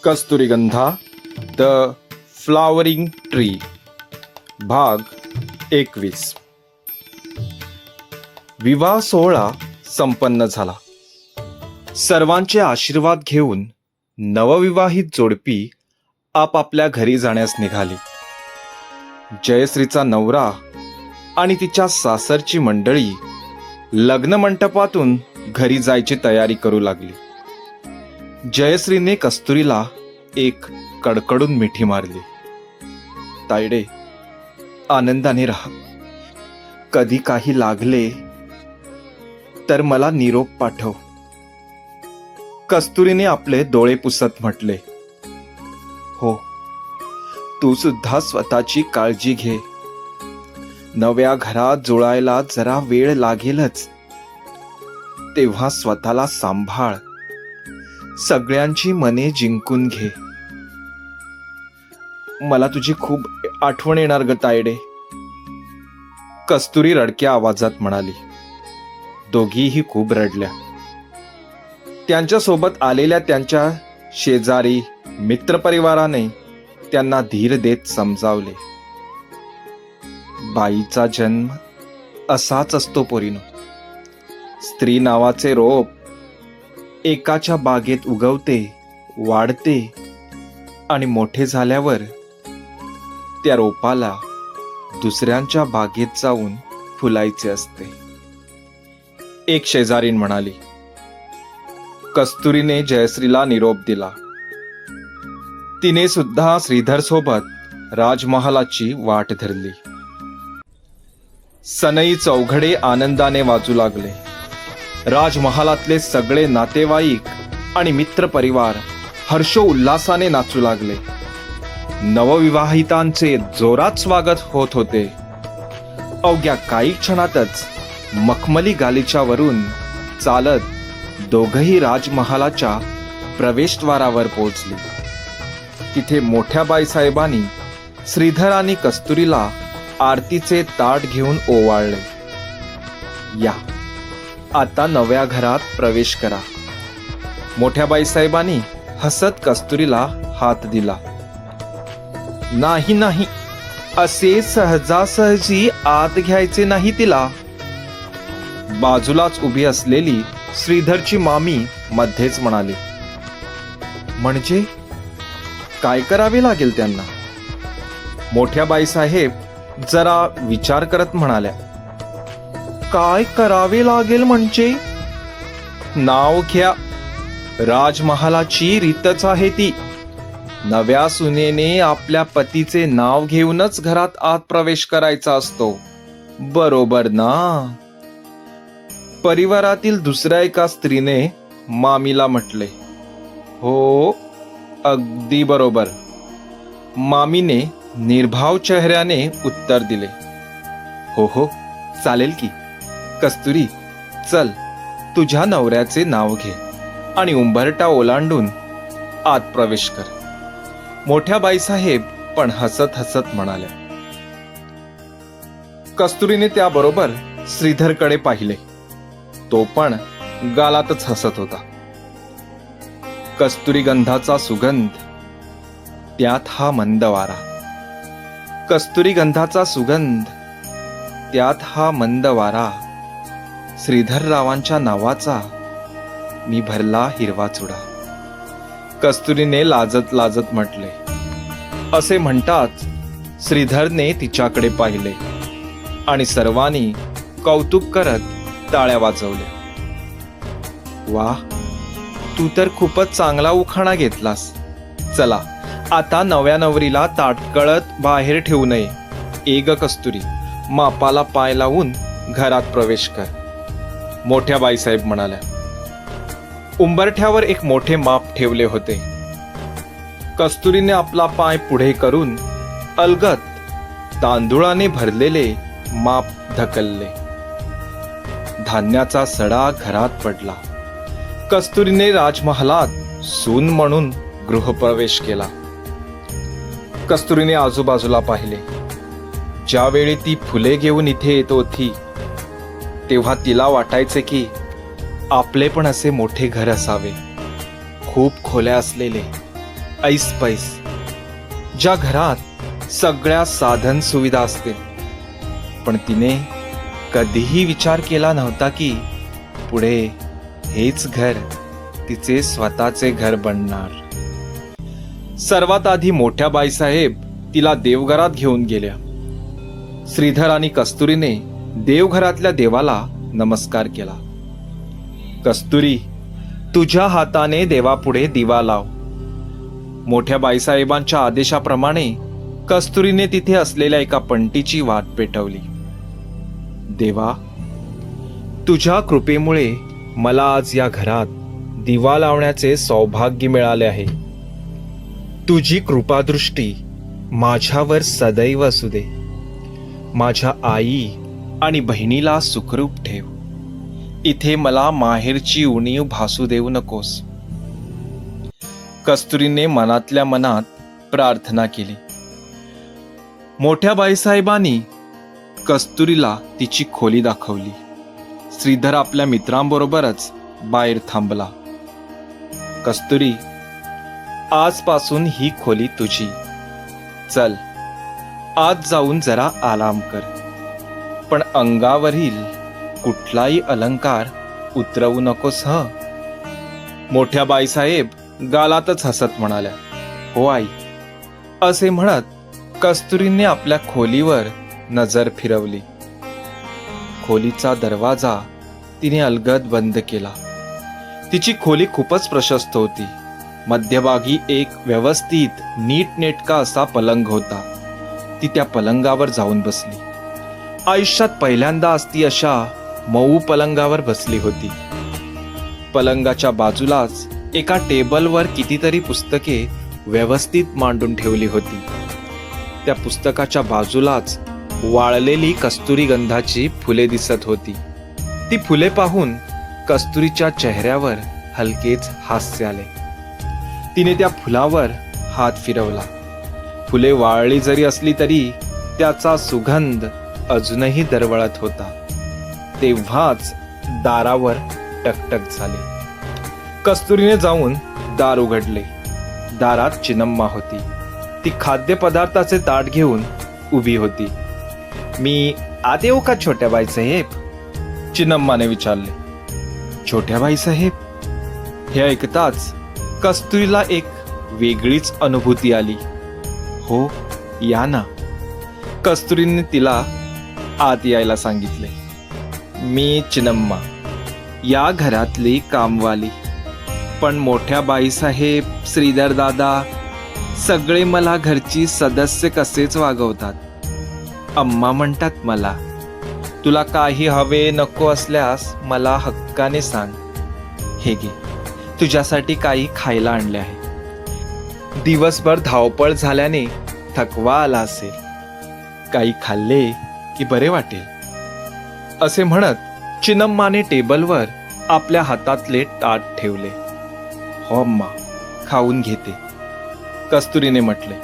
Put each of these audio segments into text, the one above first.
कस्तुरीगंधा the flowering tree भाग 21. विवाह सोहळा संपन्न झाला. सर्वांचे आशीर्वाद घेऊन नवविवाहित जोडपी आपापल्या घरी जाण्यास निघाली. जयश्रीचा नवरा आणि तिच्या सासरची मंडळी लग्न मंडपातून घरी जायची तयारी करू लागली. जयश्रीने कस्तुरीला एक कडकडून मिठी मारली. तायडे, आनंदाने राहा. कधी काही लागले तर मला निरोप पाठव. कस्तुरीने आपले डोळे पुसत म्हटले. हो, तू सुद्धा स्वतःची काळजी घे. नव्या घरात जुळायला जरा वेळ लागेलच, तेव्हा स्वतःला सांभाळ. सगळ्यांची मने जिंकून घे. मला तुझी खूप आठवण येणार ग तायडे, कस्तुरी रडक्या आवाजात म्हणाली. दोघीही खूप रडल्या. त्यांच्यासोबत आलेल्या त्यांच्या शेजारी मित्रपरिवाराने त्यांना धीर देत समजावले. बाईचा जन्म असाच असतो पोरीनो. स्त्री नावाचे रोप एकाच्या बागेत उगवते, वाढते आणि मोठे झाल्यावर त्या रोपाला दुसऱ्यांच्या बागेत जाऊन फुलायचे असते, एक शेजारीण म्हणाली. कस्तुरीने जयश्रीला निरोप दिला. तिने सुद्धा श्रीधर सोबत राजमहालाची वाट धरली. सनई चौघडे आनंदाने वाजू लागले. राजमहालातले सगळे नातेवाईक आणि मित्रपरिवार हर्षोल्लासाने नाचू लागले. नवविवाहितांचे जोरात स्वागत होत होते. अवघ्या काही क्षणातच मखमली गालिच्यावरून चालत दोघही राजमहालाच्या प्रवेशद्वारावर पोहोचली. तिथे मोठ्या बाईसाहेबांनी श्रीधर आणि कस्तुरीला आरतीचे ताट घेऊन ओवाळले. या, आता नव्या घरात प्रवेश करा. मोठ्या बाईसाहेबांनी हसत कस्तुरीला हात दिला. नाही नाही, असे सहजासहजी आत घ्यायचे नाही तिला. बाजूलाच उभी असलेली श्रीधरची मामी मध्येच म्हणाली. म्हणजे काय करावे लागेल त्यांना? मोठ्या बाईसाहेब जरा विचार करत म्हणाल्या. काय करावे लागेल म्हणजे? नाव घ्या. राजमहालाची रीतच आहे ती. नव्या सुनेने आपल्या पतीचे नाव घेऊनच घरात आत प्रवेश करायचा असतो, बरोबर ना? परिवारातील दुसऱ्या एका स्त्रीने मामीला म्हटले. हो, अगदी बरोबर. मामीने निर्भाव चेहऱ्याने उत्तर दिले. हो हो, चालेल की. कस्तुरी, चल, तुझ्या नवऱ्याचे नाव घे आणि उंबरठा ओलांडून आत प्रवेश कर. मोठ्या बाईसाहेब पण हसत हसत म्हणाल्या. कस्तुरीने त्याबरोबर श्रीधरकडे पाहिले. तो पण गालातच हसत होता. कस्तुरीगंधाचा सुगंध, त्यात हा मंद वारा. कस्तुरीगंधाचा सुगंध, त्यात हा मंद वारा. श्रीधररावांच्या नावाचा मी भरला हिरवा चुडा. कस्तुरीने लाजत लाजत म्हटले. असे म्हणताच श्रीधरने तिच्याकडे पाहिले आणि सर्वांनी कौतुक करत टाळ्या वाजवल्या. वा, तू तर खूपच चांगला उखाणा घेतलास. चला, आता नव्या नवरीला ताटकळत बाहेर ठेवू नये. एग कस्तुरी, मापाला पाय लावून घरात प्रवेश कर, मोठ्या बाईसाहेब म्हणाल्या. उंबरठ्यावर एक मोठे माप ठेवले होते. कस्तुरीने आपला पाय पुढे करून अलगद तांदुळाने भरलेले माप ढकलले. धान्याचा सडा घरात पडला. कस्तुरीने राजमहालात सून म्हणून गृहप्रवेश केला. कस्तुरीने आजूबाजूला पाहिले. ज्यावेळी ती फुले घेऊन इथे येत होती, तेव्हा तिला वाटायचे की आपले पण असे मोठे घर असावे, खूप खोल्या असलेले, ऐसपैस, ज्या घरात सगळ्या साधन सुविधा असतील, पण तिने कधीही विचार केला नव्हता की पुढे हेच घर तिचे स्वतःचे घर बनणार. सर्वात आधी मोठ्या बाईसाहेब तिला देवघरात घेऊन गेल्या. श्रीधर आणि कस्तुरीने देवघरातल्या देवाला नमस्कार केला. कस्तुरी, तुझ्या हाताने देवापुढे दिवा लाव. मोठ्या बाईसाहेबांच्या आदेशाप्रमाणे कस्तुरीने तिथे असलेल्या एका पंटीची वाट पेटवली. देवा, तुझ्या कृपेमुळे मला आज या घरात दिवा लावण्याचे सौभाग्य मिळाले आहे. तुझी कृपादृष्टी माझ्यावर सदैव असू दे. माझ्या आई आणि बहिणीला सुखरूप ठेव. इथे मला माहेरची उणीव भासू देऊ नकोस. कस्तुरीने मनातल्या मनात प्रार्थना केली. मोठ्या बाईसाहेबांनी कस्तुरीला तिची खोली दाखवली. श्रीधर आपल्या मित्रांबरोबरच बाहेर थांबला. कस्तुरी, आजपासून ही खोली तुझी. चल, आज जाऊन जरा आराम कर, पण अंगावरील कुठलाही अलंकार उतरवू नकोस हं. मोठ्या बाईसाहेब गालातच हसत म्हणाल्या, हो आई. असे म्हणत कस्तुरीने आपल्या खोलीवर नजर फिरवली. खोलीचा दरवाजा तिने अलगद बंद केला. तिची खोली खूपच प्रशस्त होती. मध्यभागी एक व्यवस्थित नीटनेटका असा पलंग होता. ती त्या पलंगावर जाऊन बसली. आयुष्यात पहिल्यांदा ती अशा मऊ पलंगावर बसली होती. पलंगाच्या बाजूलाच एका टेबलवर कितीतरी पुस्तके व्यवस्थित मांडून ठेवली होती. त्या पुस्तकाच्या बाजूलाच वाळलेली कस्तुरी गंधाची फुले दिसत होती. ती फुले पाहून कस्तुरीच्या चेहऱ्यावर हलकेच हास्य आले. तिने त्या फुलावर हात फिरवला. फुले वाळली जरी असली तरी त्याचा सुगंध अजूनही दरवळत होता. तेव्हाच दारावर टकटक झाली. कस्तुरीने जाऊन दार उघडले. दारात चिनम्मा होती. ती खाद्यपदार्थाचे ताट घेऊन उभी होती. मी आत येऊ का छोट्या बाईसाहेब? चिनम्माने विचारले. छोट्या बाईसाहेब? हे ऐकताच कस्तुरीला एक वेगळीच अनुभूती आली. हो, या ना. कस्तुरीने तिला आत यायला सांगितले. मी चिनम्मा, या घरातली कामवाली. पण मोठ्या बाईसाहेब, श्रीधर दादा सगळे मला घरची सदस्य कसेच वागवतात. अम्मा म्हणतात मला, तुला काही हवे नको असल्यास मला हक्काने सांग. हे घे, तुझ्यासाठी काही खायला आणले आहे. दिवसभर धावपळ झाल्याने थकवा आला असेल. काही खाल्ले की बरे वाटेल. असे म्हणत चिनम्माने टेबलवर आपल्या हातातले ताट ठेवले. हो अम्मा, खाऊन घेते, कस्तुरीने म्हटले.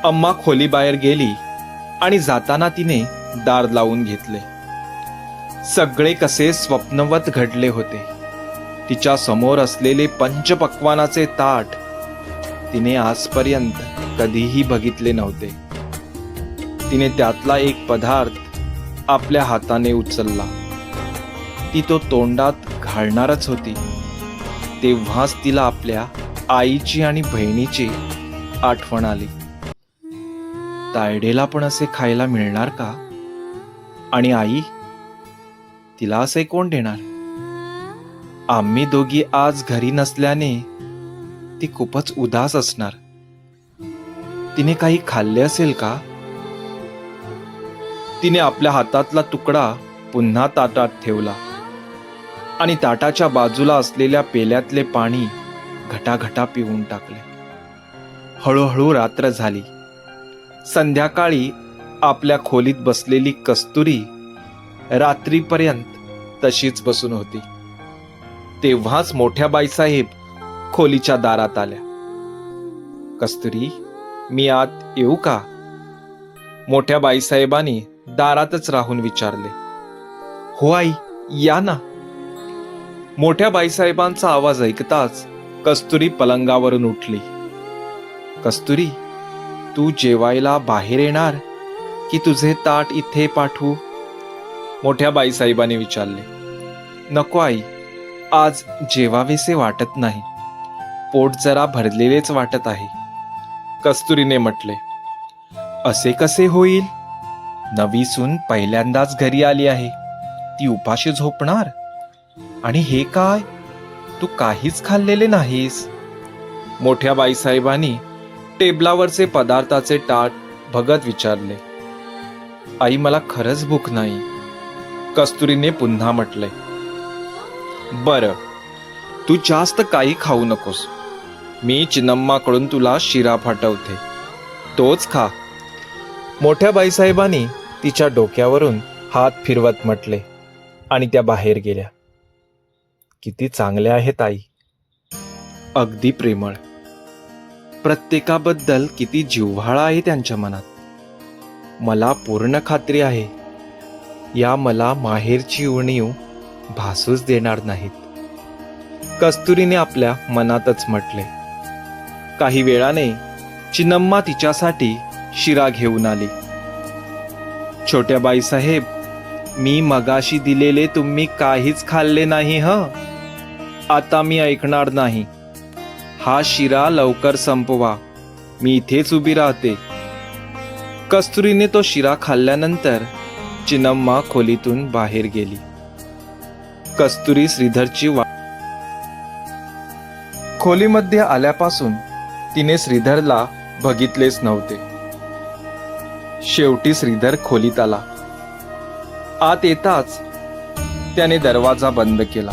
अम्मा खोलीबाहेर गेली आणि जाताना तिने दार लावून घेतले. सगळे कसे स्वप्नवत घडले होते. तिच्या समोर असलेले पंचपक्वानाचे ताट तिने आजपर्यंत कधीही बघितले नव्हते. तिने त्यातला एक पदार्थ आपल्या हाताने उचलला. ती तो तोंडात घालणारच होती. तेव्हाच तिला आपल्या आईची आणि बहिणीची आठवण आली. तायडेला पण असे खायला मिळणार का? आणि आई, तिला असे कोण देणार? आम्ही दोघी आज घरी नसल्याने ती खूपच उदास असणार. तिने काही खाल्ले असेल का? तिने आपल्या हातातला तुकडा पुन्हा ताटात ठेवला आणि ताटाच्या बाजूला असलेल्या पेल्यातले पाणी घटाघटा पिऊन टाकले. हळूहळू रात्र झाली. संध्याकाळी आपल्या खोलीत बसलेली कस्तुरी रात्रीपर्यंत तशीच बसून होती. तेव्हाच मोठ्या बाईसाहेब खोलीच्या दारात आल्या. कस्तुरी, मी आत येऊ का? मोठ्या बाईसाहेबांनी दारातच राहून विचारले. हो आई, या ना. मोठ्या बाईसाहेबांचा आवाज ऐकताच कस्तुरी पलंगावरून उठली. कस्तुरी, तू जेवायला बाहेर येणार की तुझे ताट इथे पाठवू? मोठ्या बाईसाहेबांनी विचारले. नको आई, आज जेवावेसे वाटत नाही. पोट जरा भरलेलेच वाटत आहे, कस्तुरीने म्हटले. असे कसे होईल? नवी सून पहिल्यांदाच घरी आली आहे, ती उपाशी झोपणार? आणि हे काय, तू काहीच खाल्लेले नाहीस? मोठ्या बाईसाहेबांनी टेबलावरचे पदार्थाचे ताट बघत विचारले. आई, मला खरंच भूक नाही, कस्तुरीने पुन्हा म्हटले. बरं, तू जास्त काही खाऊ नकोस. मी चिन्नम्माकडून तुला शिरा पाठवते, तोच खा. मोठ्या बाईसाहेबांनी तिच्या डोक्यावरून हात फिरवत म्हटले आणि त्या बाहेर गेल्या. किती चांगल्या आहेत आई, अगदी प्रेमळ. प्रत्येकाबद्दल किती जिव्हाळा आहे त्यांच्या मनात. मला पूर्ण खात्री आहे, या मला माहेरची उणीव भासूच देणार नाहीत, कस्तुरीने आपल्या मनातच म्हटले. काही वेळाने चिन्नम्मा तिच्यासाठी शिरा घेऊन आली. छोट्या बाईसाहेब, मी मगाशी दिलेले तुम्ही काहीच खाल्ले नाही हं. आता मी ऐकणार नाही. हा शिरा लवकर संपवा, मी इथेच उभी राहते. कस्तुरीने तो शिरा खाल्ल्यानंतर चिन्नम्मा खोलीतून बाहेर गेली. कस्तुरी श्रीधरची खोलीमध्ये आल्यापासून तिने श्रीधरला बघितलेच नव्हते. शेवटी श्रीधर खोलीत आला. आत येताच त्याने दरवाजा बंद केला.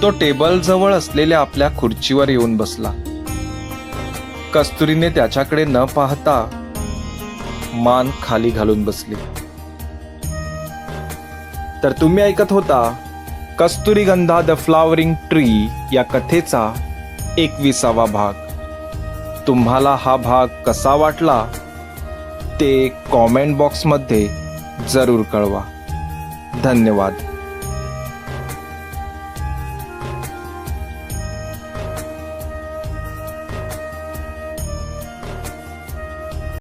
तो टेबल जवळ असलेल्या आपल्या खुर्चीवर येऊन बसला. कस्तुरीने त्याच्याकडे न पाहता मान खाली घालून बसली. तर तुम्ही ऐकत होता कस्तुरीगंधा द फ्लॉवरिंग ट्री या कथेचा 21वा भाग. तुम्हाला हा भाग कसा वाटला ते कॉमेंट बॉक्समध्ये जरूर कळवा. धन्यवाद.